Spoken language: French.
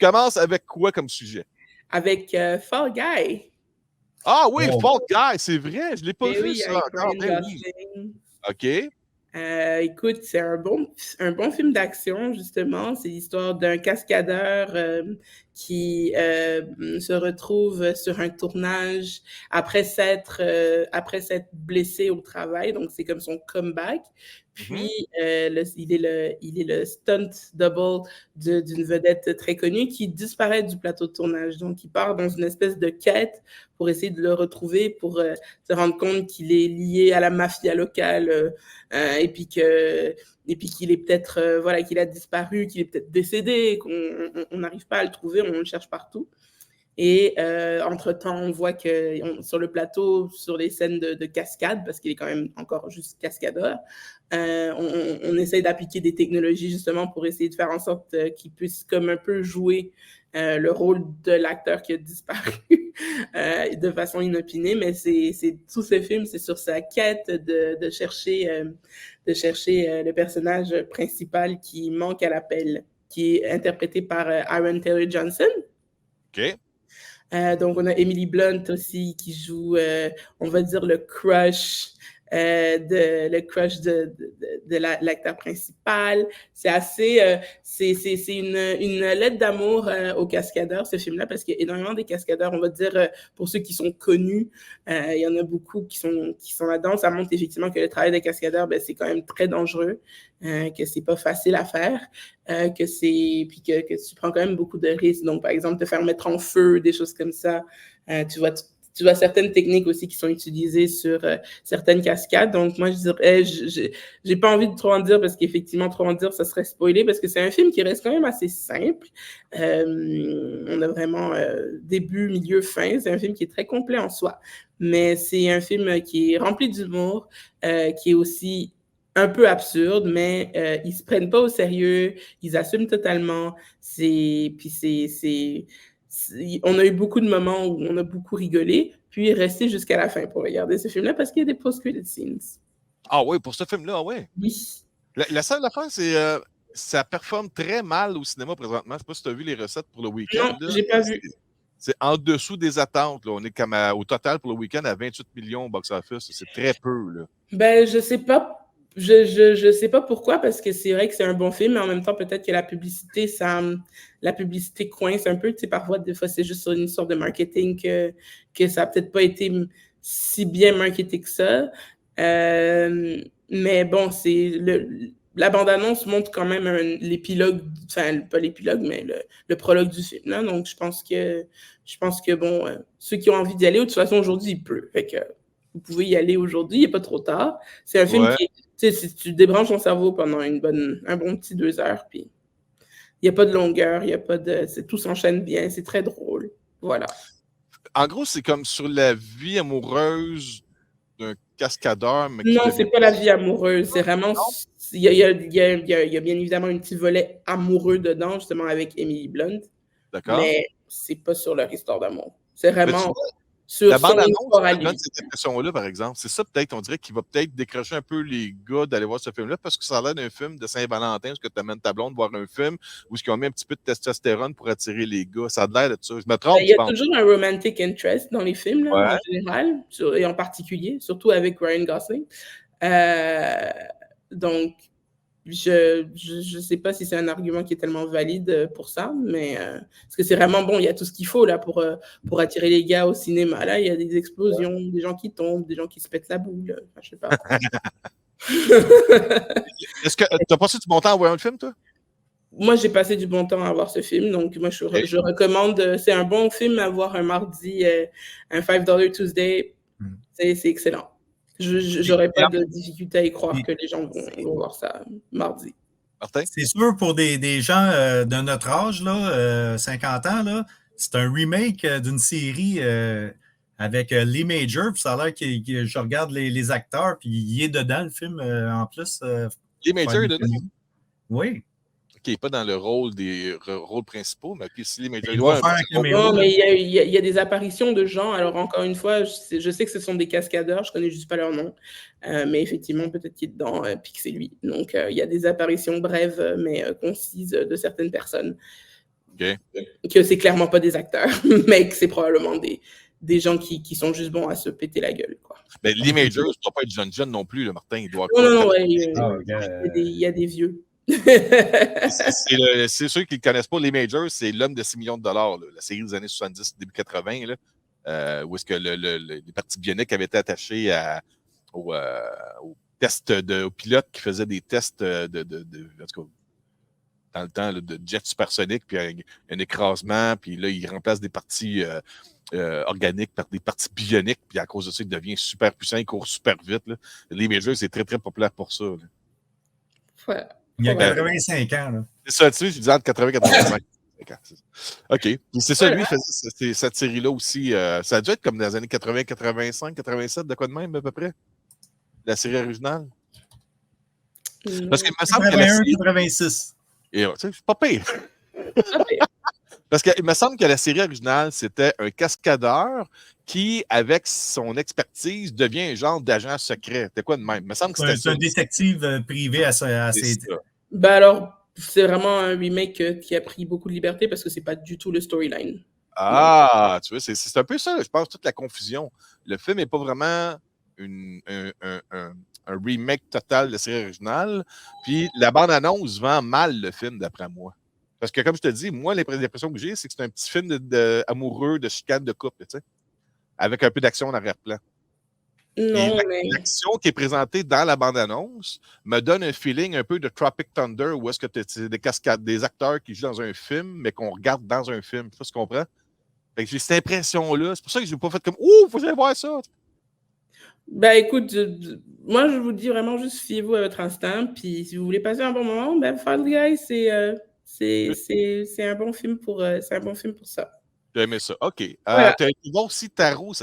commences avec quoi comme sujet? Avec Fall Guy. Ah oui, Fall Guy, c'est vrai, je ne l'ai pas vu oui, ça avec encore. Ryan Oui. Gosling. OK. Écoute, c'est un bon film d'action, justement. C'est l'histoire d'un cascadeur qui se retrouve sur un tournage après s'être blessé au travail. Donc, c'est comme son comeback. Puis, il est le stunt double d'une vedette très connue qui disparaît du plateau de tournage. Donc, il part dans une espèce de quête pour essayer de le retrouver, pour se rendre compte qu'il est lié à la mafia locale et puis qu'il est peut-être qu'il a disparu, qu'il est peut-être décédé, qu'on n'arrive pas à le trouver, on le cherche partout. Et entre-temps, on voit que sur le plateau, sur les scènes de cascade, parce qu'il est quand même encore juste cascadeur, on essaye d'appliquer des technologies justement pour essayer de faire en sorte qu'il puisse comme un peu jouer le rôle de l'acteur qui a disparu de façon inopinée. Mais c'est tous ces films, c'est sur sa quête de chercher le personnage principal qui manque à l'appel, qui est interprété par Aaron Taylor Johnson. OK. Donc, on a Emily Blunt aussi qui joue, on va dire, le crush de l'acteur principal. C'est assez, c'est une lettre d'amour aux cascadeurs, ce film-là, parce qu'il y a énormément des cascadeurs, on va dire, pour ceux qui sont connus, il y en a beaucoup qui sont là-dedans. Ça montre effectivement que le travail des cascadeurs, ben, c'est quand même très dangereux, que c'est pas facile à faire, puis que tu prends quand même beaucoup de risques. Donc, par exemple, te faire mettre en feu, des choses comme ça. Tu vois certaines techniques aussi qui sont utilisées sur certaines cascades. Donc, moi, je dirais, j'ai pas envie de trop en dire parce qu'effectivement, trop en dire, ça serait spoilé parce que c'est un film qui reste quand même assez simple. On a vraiment début, milieu, fin. C'est un film qui est très complet en soi. Mais c'est un film qui est rempli d'humour, qui est aussi un peu absurde, mais ils se prennent pas au sérieux, ils assument totalement. On a eu beaucoup de moments où on a beaucoup rigolé, puis resté jusqu'à la fin pour regarder ce film-là parce qu'il y a des post-credit scenes. Ah oui, pour ce film-là, ah oui. Oui. La seule affaire, c'est ça performe très mal au cinéma présentement. Je ne sais pas si tu as vu les recettes pour le week-end. Non, j'ai pas vu. C'est en dessous des attentes. Là. On est comme au total pour le week-end à 28 millions au box-office. C'est très peu. Là. Ben, je sais pas. Je sais pas pourquoi, parce que c'est vrai que c'est un bon film, mais en même temps, peut-être que la publicité coince un peu. Tu sais, parfois, des fois, c'est juste sur une sorte de marketing que ça a peut-être pas été si bien marketé que ça. Mais bon, la bande-annonce montre quand même l'épilogue, enfin, pas l'épilogue, mais le prologue du film. Là. Donc, je pense que bon, ceux qui ont envie d'y aller, de toute façon, aujourd'hui, il pleut. Fait que vous pouvez y aller aujourd'hui, il n'est pas trop tard. C'est un film qui, tu sais, si tu débranches ton cerveau pendant un bon petit 2 heures, puis il n'y a pas de longueur, tout s'enchaîne bien, c'est très drôle. Voilà. En gros, c'est comme sur la vie amoureuse d'un cascadeur. Mais non, c'est pas la vie amoureuse, c'est vraiment... Il y a bien évidemment un petit volet amoureux dedans, justement, avec Emily Blunt. D'accord. Mais c'est pas sur leur histoire d'amour. C'est vraiment... La bande-annonce donne cette impression-là, par exemple. C'est ça, peut-être, on dirait qu'il va peut-être décrocher un peu les gars d'aller voir ce film-là parce que ça a l'air d'un film de Saint-Valentin, où tu amènes ta blonde voir un film où ils ont mis un petit peu de testostérone pour attirer les gars. Ça a l'air de ça. Je me trompe, il y a toujours un romantic interest dans les films, là, en général, et en particulier, surtout avec Ryan Gosling. Donc, je sais pas si c'est un argument qui est tellement valide pour ça, mais parce que c'est vraiment bon, il y a tout ce qu'il faut là pour attirer les gars au cinéma. Là, il y a des explosions, des gens qui tombent, des gens qui se pètent la boule. Enfin, je sais pas. Est-ce que tu as passé du bon temps à voir le film, toi? Moi, j'ai passé du bon temps à voir ce film, donc moi, je recommande. C'est un bon film à voir un mardi, un $5 Tuesday. C'est excellent. J'aurais pas de difficulté à y croire que les gens vont voir ça mardi. Martin? C'est sûr, pour des gens de notre âge, là, 50 ans, là, c'est un remake d'une série avec Lee Major. Puis ça a l'air que je regarde les acteurs, puis il est dedans, le film, en plus. Lee Major est dedans? Oui. Qui n'est pas dans le rôle des rôles principaux, mais puis si Lee Major non, mais il y a des apparitions de gens. Alors, encore une fois, je sais que ce sont des cascadeurs, je connais juste pas leur nom. Mais effectivement, peut-être qu'il est dedans, puis que c'est lui. Donc, il y a des apparitions brèves, mais concises de certaines personnes. Que c'est clairement pas des acteurs, mais que c'est probablement des gens qui sont juste bons à se péter la gueule, quoi. Mais Lee Majors ne doit pas être jeune non plus, le Martin. Il doit Non, ouais, il y a des vieux. C'est ceux qui ne connaissent pas, Lee Majors, c'est L'Homme de 6 millions de dollars, là, la série des années 70, début 80, là, où est-ce que les parties bioniques avaient été attachées au test au pilote qui faisait des tests en tout cas, dans le temps là, de jet supersonique, puis un écrasement, puis là, il remplace des parties organiques par des parties bioniques, puis à cause de ça, il devient super puissant, il court super vite. Là. Les Majors, c'est très, très populaire pour ça. Là. Ouais. Il y a 85 ans. Là. C'est ça, tu sais, je disais entre 80 et 85 ans. OK. Puis c'est ça, lui, il faisait cette série-là aussi. Ça a dû être comme dans les années 80, 85, 87, de quoi de même, à peu près? La série originale? Parce qu'il me semble que la série... 86. Et, c'est pas pire. Parce qu'il me semble que la série originale, c'était un cascadeur qui, avec son expertise, devient un genre d'agent secret. C'était quoi de même? Il me semble que c'était un détective privé à ses... Ben alors, c'est vraiment un remake qui a pris beaucoup de liberté parce que c'est pas du tout le storyline. Ah, tu vois, c'est un peu ça, je pense, toute la confusion. Le film n'est pas vraiment un remake total de la série originale. Puis la bande-annonce vend mal le film, d'après moi. Parce que, comme je te dis, moi, l'impression que j'ai, c'est que c'est un petit film amoureux, de chicane de couple, tu sais, avec un peu d'action en arrière-plan. Non, mais... L'action qui est présentée dans la bande-annonce me donne un feeling un peu de Tropic Thunder, où est-ce que c'est des cascades, des acteurs qui jouent dans un film, mais qu'on regarde dans un film. Je sais pas si tu comprends. Fait que j'ai cette impression-là. C'est pour ça que je n'ai pas fait comme « Ouh, faut que j'aille voir ça! » Ben écoute, moi je vous dis vraiment juste fiez-vous à votre instinct, puis si vous voulez passer un bon moment, ben Fall Guy, c'est un bon film pour ça. J'ai aimé ça. OK. Voilà. Tu as écrit aussi Tarot, ça se